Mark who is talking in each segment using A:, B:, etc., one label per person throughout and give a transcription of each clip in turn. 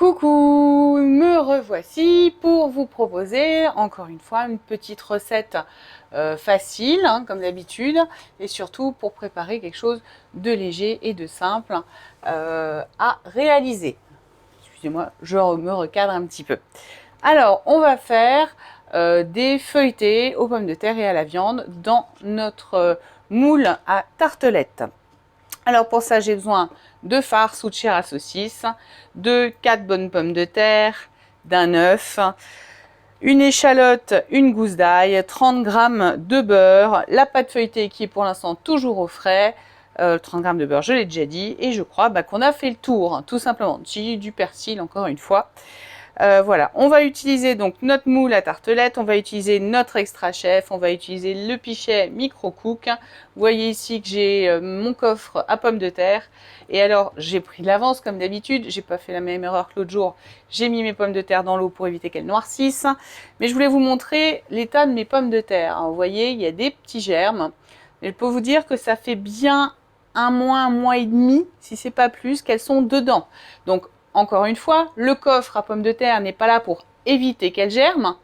A: Coucou, me revoici pour vous proposer encore une fois une petite recette facile comme d'habitude et surtout pour préparer quelque chose de léger et de simple à réaliser. Excusez-moi, je me recadre un petit peu. Alors, on va faire des feuilletés aux pommes de terre et à la viande dans notre moule à tartelette. Alors pour ça, j'ai besoin de farce ou de chair à saucisse, de 4 bonnes pommes de terre, d'un œuf, une échalote, une gousse d'ail, 30 g de beurre, la pâte feuilletée qui est pour l'instant toujours au frais, 30 g de beurre, je l'ai déjà dit, et je crois qu'on a fait le tour, tout simplement. J'ai du persil encore une fois. Voilà, on va utiliser donc notre moule à tartelette, on va utiliser notre extra chef, on va utiliser le pichet micro cook. Vous voyez ici que j'ai mon coffre à pommes de terre. Et alors, j'ai pris l'avance comme d'habitude, j'ai pas fait la même erreur que l'autre jour. J'ai mis mes pommes de terre dans l'eau pour éviter qu'elles noircissent. Mais je voulais vous montrer l'état de mes pommes de terre. Alors, vous voyez, il y a des petits germes. Mais je peux vous dire que ça fait bien un mois et demi, si c'est pas plus, qu'elles sont dedans. Donc, encore une fois, le coffre à pommes de terre n'est pas là pour éviter qu'elles germent,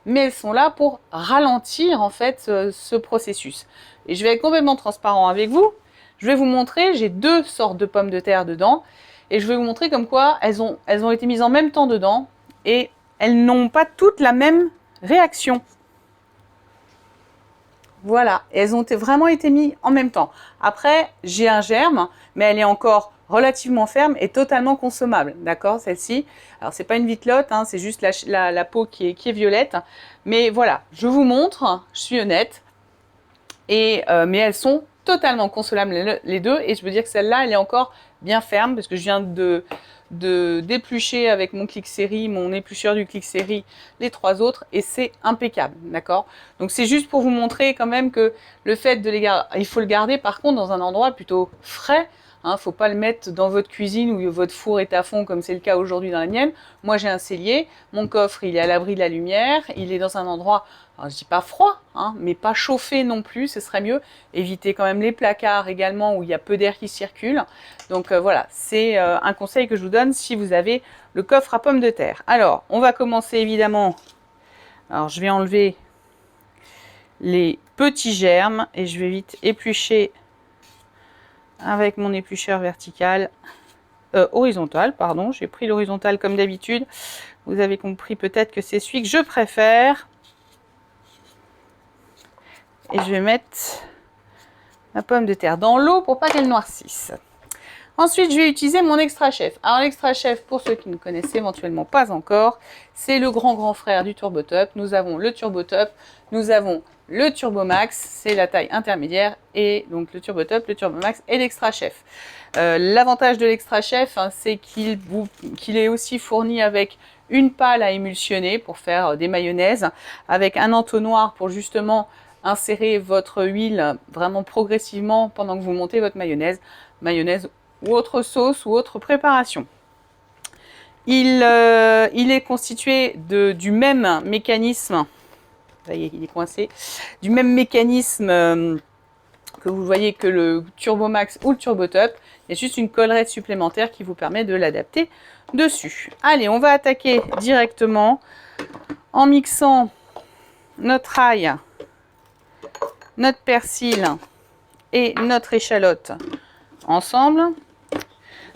A: mais elles sont là pour ralentir en fait ce processus. Et je vais être complètement transparent avec vous. Je vais vous montrer, j'ai deux sortes de pommes de terre dedans, et je vais vous montrer comme quoi elles ont été mises en même temps dedans, et elles n'ont pas toutes la même réaction. Voilà, et elles ont vraiment été mises en même temps. Après, j'ai un germe, mais elle est encore relativement ferme et totalement consommable, d'accord, celle-ci. Alors, c'est pas une vitelotte, hein, c'est juste la peau qui est violette. Mais voilà, je vous montre, je suis honnête. Et, mais elles sont totalement consommables les deux. Et je veux dire que celle-là, elle est encore bien ferme parce que je viens d'éplucher avec mon Clic Série, mon éplucheur du Clic Série, les trois autres et c'est impeccable, d'accord. Donc c'est juste pour vous montrer quand même que le fait de les garder, il faut le garder par contre dans un endroit plutôt frais. Faut pas le mettre dans votre cuisine où votre four est à fond comme c'est le cas aujourd'hui dans la mienne. Moi j'ai un cellier, mon coffre il est à l'abri de la lumière, il est dans un endroit, alors je dis pas froid, mais pas chauffé non plus, ce serait mieux. Éviter quand même les placards également où il y a peu d'air qui circule. Donc voilà, c'est un conseil que je vous donne si vous avez le coffre à pommes de terre. Alors on va commencer évidemment, alors je vais enlever les petits germes et je vais vite éplucher avec mon éplucheur vertical, horizontal, pardon, j'ai pris l'horizontal comme d'habitude. Vous avez compris peut-être que c'est celui que je préfère. Et je vais mettre ma pomme de terre dans l'eau pour pas qu'elle noircisse. Ensuite, je vais utiliser mon extra chef. Alors l'extra chef, pour ceux qui ne connaissent éventuellement pas encore, c'est le grand frère du Turbo Top. Nous avons le Turbo Top, nous avons le Turbo Max, c'est la taille intermédiaire, et donc le Turbo Top, le Turbo Max et l'extra chef. L'avantage de l'extra chef, c'est qu'il est aussi fourni avec une pâle à émulsionner pour faire des mayonnaises, avec un entonnoir pour justement insérer votre huile vraiment progressivement pendant que vous montez votre mayonnaise ou autre sauce ou autre préparation. Il est constitué du même mécanisme, ça y est, il est coincé, du même mécanisme que vous voyez que le Turbo Max ou le Turbo Top. Il y a juste une collerette supplémentaire qui vous permet de l'adapter dessus. Allez, on va attaquer directement en mixant notre ail, notre persil et notre échalote ensemble.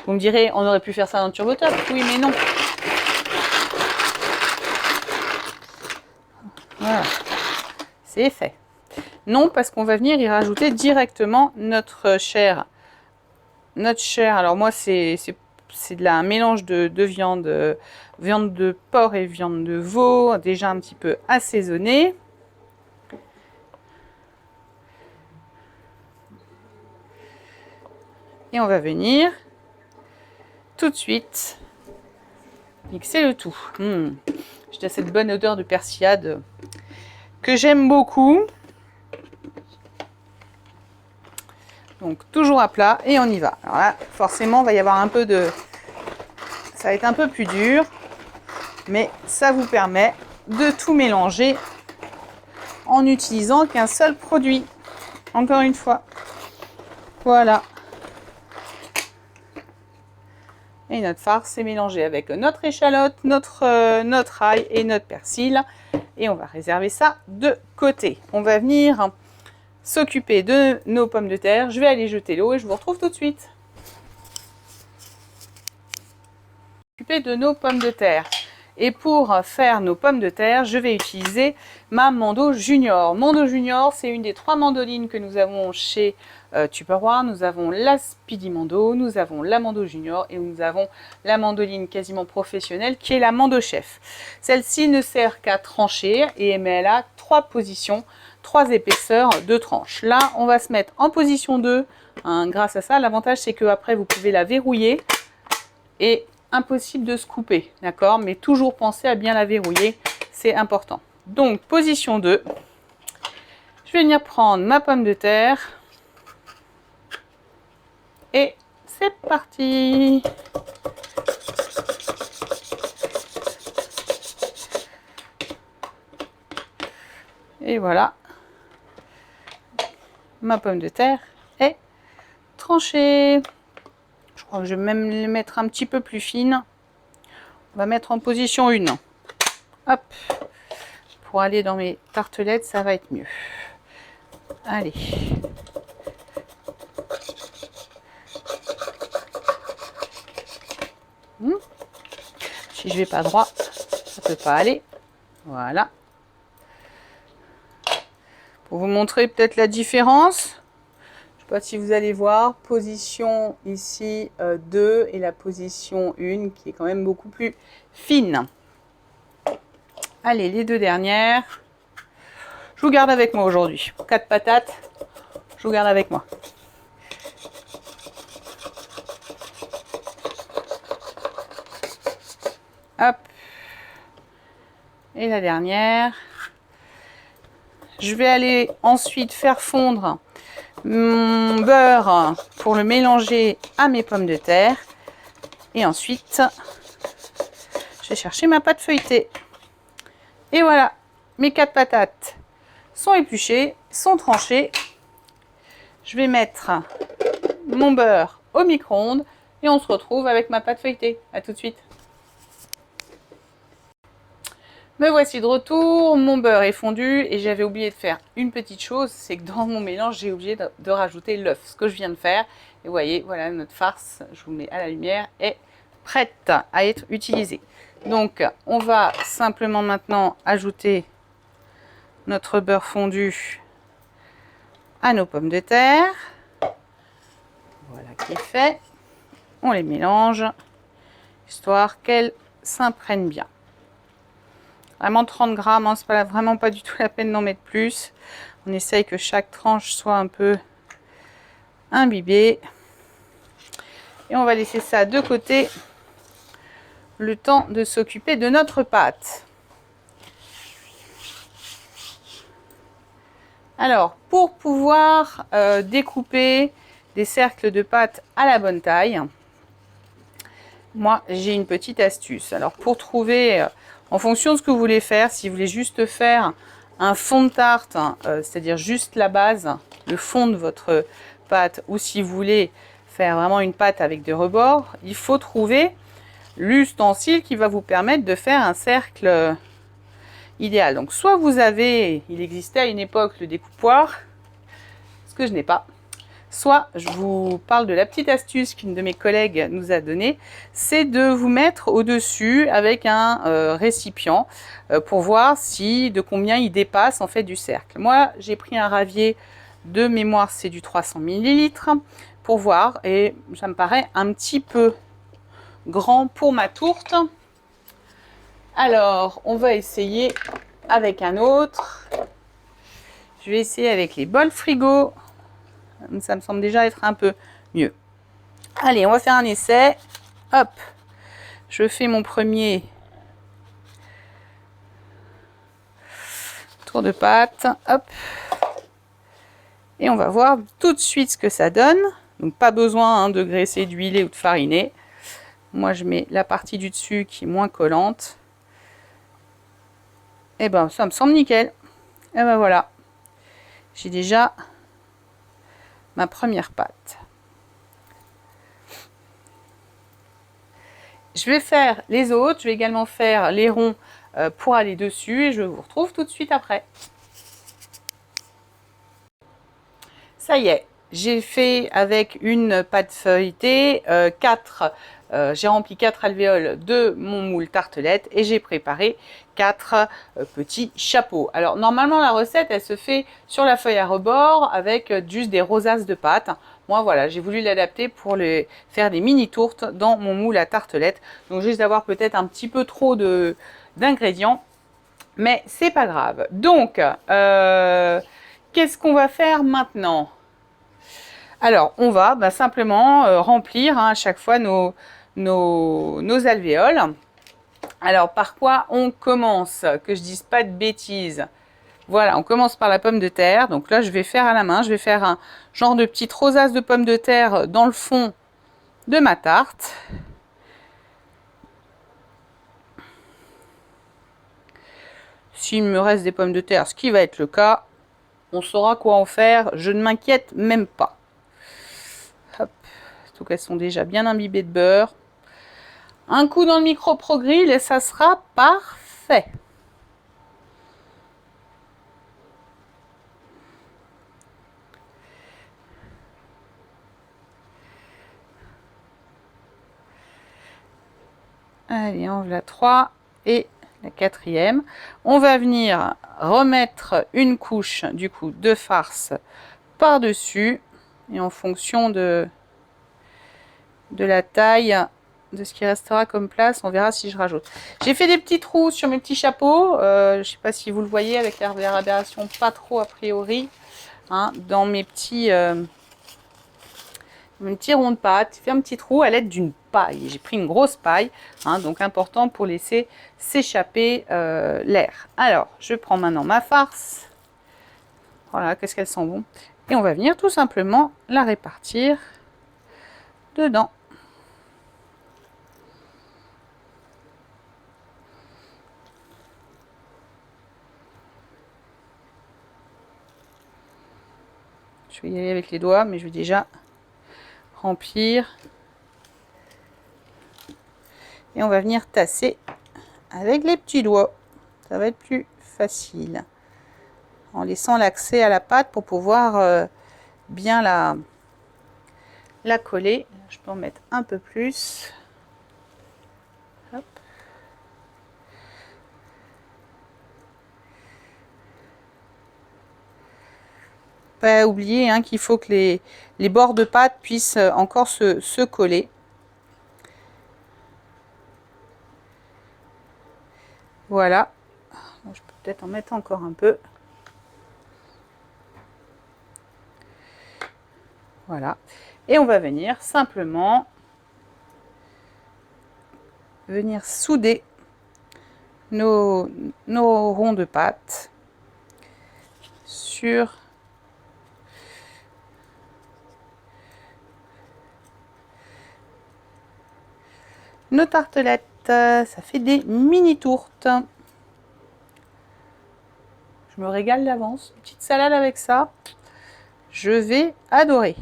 A: Vous me direz, on aurait pu faire ça dans le Turbo Top. Oui, mais non. Voilà, c'est fait. Non, parce qu'on va venir y rajouter directement notre chair. Notre chair, alors moi, c'est un mélange de viande, viande de porc et viande de veau, déjà un petit peu assaisonnée. Et on va venir tout de suite mixer le tout. J'ai cette bonne odeur de persillade que j'aime beaucoup. Donc toujours à plat et on y va. Alors là, forcément, il va y avoir un peu de... Ça va être un peu plus dur, mais ça vous permet de tout mélanger en n'utilisant qu'un seul produit. Encore une fois. Voilà. Et notre farce est mélangée avec notre échalote, notre ail et notre persil. Et on va réserver ça de côté. On va venir s'occuper de nos pommes de terre. Je vais aller jeter l'eau et je vous retrouve tout de suite. S'occuper de nos pommes de terre. Et pour faire nos pommes de terre, je vais utiliser ma Mando Junior. Mando Junior, c'est une des 3 mandolines que nous avons chez Tupperware. Nous avons la Speedy Mando, nous avons la Mando Junior et nous avons la mandoline quasiment professionnelle qui est la Mando Chef. Celle-ci ne sert qu'à trancher mais elle a 3 positions, 3 épaisseurs de tranche. Là, on va se mettre en position 2. Grâce à ça, l'avantage c'est qu'après vous pouvez la verrouiller et impossible de se couper, d'accord? Mais toujours penser à bien la verrouiller, c'est important. Donc, position 2. Je vais venir prendre ma pomme de terre. Et c'est parti! Et voilà. Ma pomme de terre est tranchée. Je crois que je vais même les mettre un petit peu plus fines. On va mettre en position 1. Hop. Pour aller dans mes tartelettes, ça va être mieux. Allez. Si je vais pas droit, ça peut pas aller. Voilà. Pour vous montrer peut-être la différence. Je ne sais pas si vous allez voir, position ici 2 et la position 1 qui est quand même beaucoup plus fine. Allez, les 2 dernières. Je vous garde avec moi aujourd'hui. 4 patates, je vous garde avec moi. Hop. Et la dernière. Je vais aller ensuite faire fondre mon beurre pour le mélanger à mes pommes de terre. Et ensuite, je vais chercher ma pâte feuilletée. Et voilà, mes 4 patates sont épluchées, sont tranchées. Je vais mettre mon beurre au micro-ondes et on se retrouve avec ma pâte feuilletée. À tout de suite. Me voici de retour, mon beurre est fondu et j'avais oublié de faire une petite chose, c'est que dans mon mélange, j'ai oublié de rajouter l'œuf, ce que je viens de faire. Et vous voyez, voilà, notre farce, je vous mets à la lumière, est prête à être utilisée. Donc, on va simplement maintenant ajouter notre beurre fondu à nos pommes de terre. Voilà qui est fait. On les mélange, histoire qu'elles s'imprègnent bien. Vraiment 30 grammes, hein, c'est vraiment pas du tout la peine d'en mettre plus. On essaye que chaque tranche soit un peu imbibée. Et on va laisser ça de côté le temps de s'occuper de notre pâte. Alors, pour pouvoir découper des cercles de pâte à la bonne taille, moi j'ai une petite astuce. Alors pour trouver, en fonction de ce que vous voulez faire, si vous voulez juste faire un fond de tarte, c'est-à-dire juste la base, le fond de votre pâte, ou si vous voulez faire vraiment une pâte avec des rebords, il faut trouver l'ustensile qui va vous permettre de faire un cercle idéal. Donc soit vous avez, il existait à une époque le découpoir, ce que je n'ai pas, soit je vous parle de la petite astuce qu'une de mes collègues nous a donnée, c'est de vous mettre au-dessus avec un récipient pour voir de combien il dépasse en fait du cercle. Moi j'ai pris un ravier de mémoire, c'est du 300 ml pour voir, et ça me paraît un petit peu grand pour ma tourte. Alors on va essayer avec un autre. Je vais essayer avec les bols frigo. Ça me semble déjà être un peu mieux. Allez, on va faire un essai. Hop, je fais mon premier tour de pâte. Hop. Et on va voir tout de suite ce que ça donne. Donc pas besoin de graisser, d'huiler ou de fariner. Moi je mets la partie du dessus qui est moins collante. Et ben ça me semble nickel. Et ben voilà. J'ai déjà ma première pâte. je vais faire les autres, je vais également faire les ronds pour aller dessus et je vous retrouve tout de suite après. Ça y est, j'ai fait avec une pâte feuilletée j'ai rempli 4 alvéoles de mon moule tartelette et j'ai préparé 4 petits chapeaux. Alors normalement la recette elle se fait sur la feuille à rebord avec juste des rosaces de pâte. Moi voilà, j'ai voulu l'adapter pour faire des mini tourtes dans mon moule à tartelette. Donc juste d'avoir peut-être un petit peu trop d'ingrédients, mais c'est pas grave. Donc qu'est-ce qu'on va faire maintenant? Alors, on va simplement remplir à chaque fois nos alvéoles. Alors, par quoi on commence? Que je dise pas de bêtises. Voilà, on commence par la pomme de terre. Donc là, je vais faire à la main. Je vais faire un genre de petite rosace de pommes de terre dans le fond de ma tarte. S'il me reste des pommes de terre, ce qui va être le cas, on saura quoi en faire. Je ne m'inquiète même pas. Hop, surtout qu'elles sont déjà bien imbibées de beurre. Un coup dans le micro Pro Grill et ça sera parfait. Allez, on la 3 et la 4e. On va venir remettre une couche du coup de farce par-dessus et en fonction de la taille de ce qui restera comme place, on verra si je rajoute. J'ai fait des petits trous sur mes petits chapeaux, je ne sais pas si vous le voyez avec la réverbération pas trop a priori, hein, dans mes petits ronds de pâte. J'ai fait un petit trou à l'aide d'une paille. J'ai pris une grosse paille, hein, donc important pour laisser s'échapper l'air. Alors, je prends maintenant ma farce. Voilà, qu'est-ce qu'elles sont bon. Et on va venir tout simplement la répartir dedans. Je vais y aller avec les doigts, mais je vais déjà remplir. Et on va venir tasser avec les petits doigts. Ça va être plus facile. En laissant l'accès à la pâte pour pouvoir bien la coller. Je peux en mettre un peu plus. Hop. Pas oublier hein, qu'il faut que les bords de pâte puissent encore se coller. Voilà. Je peux peut-être en mettre encore un peu. Voilà. Et on va venir simplement souder nos ronds de pâte sur nos tartelettes. Ça fait des mini tourtes. Je me régale d'avance. Petite salade avec ça. Je vais adorer.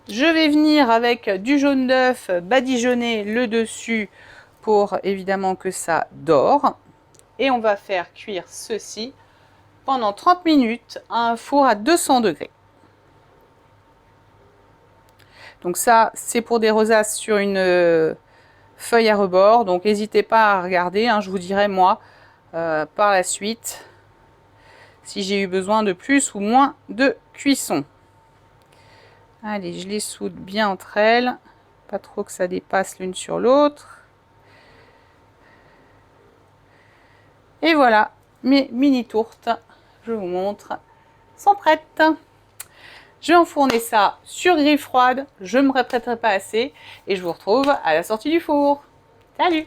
A: Je vais venir avec du jaune d'œuf badigeonner le dessus pour évidemment que ça dore. Et on va faire cuire ceci pendant 30 minutes à un four à 200 degrés. Donc ça, c'est pour des rosaces sur une feuille à rebord. Donc n'hésitez pas à regarder, hein, je vous dirai moi par la suite si j'ai eu besoin de plus ou moins de cuisson. Allez, je les soude bien entre elles. Pas trop que ça dépasse l'une sur l'autre. Et voilà, mes mini tourtes, je vous montre, sont prêtes. Je vais enfourner ça sur grille froide, je ne me répéterai pas assez et je vous retrouve à la sortie du four. Salut!